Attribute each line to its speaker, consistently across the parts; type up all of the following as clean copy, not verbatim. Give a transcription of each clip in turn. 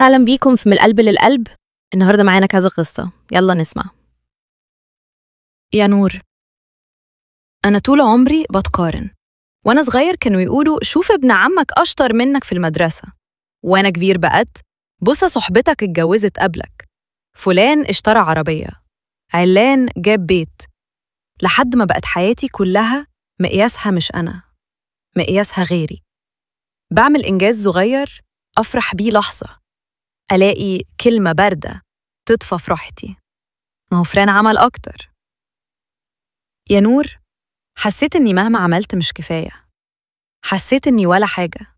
Speaker 1: أهلا بيكم في من القلب للقلب. النهاردة معانا كذا قصة، يلا نسمع. يا نور، أنا طول عمري بتقارن. وأنا صغير كانوا يقولوا شوف ابن عمك أشطر منك في المدرسة، وأنا كبير بقت بص صحبتك اتجوزت قبلك، فلان اشترى عربية، علان جاب بيت، لحد ما بقت حياتي كلها مقياسها مش أنا، مقياسها غيري. بعمل إنجاز صغير أفرح بيه لحظة، ألاقي كلمة باردة تطفى فرحتي، ما هو فلان عمل أكتر. يا نور، حسيت إني مهما عملت مش كفاية، حسيت إني ولا حاجة،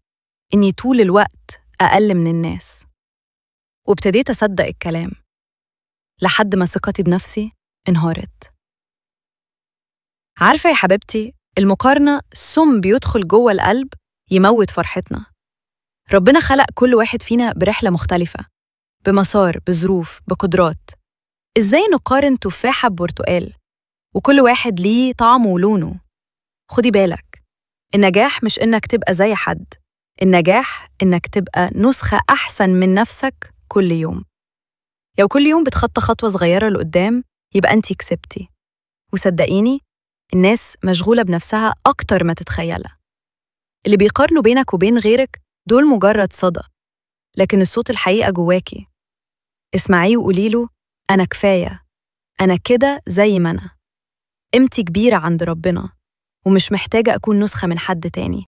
Speaker 1: إني طول الوقت أقل من الناس، وابتديت أصدق الكلام لحد ما ثقتي بنفسي انهارت. عارفة يا حبيبتي، المقارنة سم بيدخل جوه القلب يموت فرحتنا. ربنا خلق كل واحد فينا برحلة مختلفة، بمسار، بظروف، بقدرات. إزاي نقارن تفاحة ببرتقال وكل واحد ليه طعمه ولونه؟ خدي بالك، النجاح مش إنك تبقى زي حد، النجاح إنك تبقى نسخة أحسن من نفسك كل يوم. لو كل يوم بتخطى خطوة صغيرة لقدام يبقى أنتي كسبتي. وصدقيني، الناس مشغولة بنفسها أكتر ما تتخيلها. اللي بيقارنوا بينك وبين غيرك دول مجرد صدى، لكن الصوت الحقيقة جواكي. اسمعيه وقوليله أنا كفاية، أنا كده زي ما أنا، قيمتي كبيرة عند ربنا، ومش محتاجة أكون نسخة من حد تاني.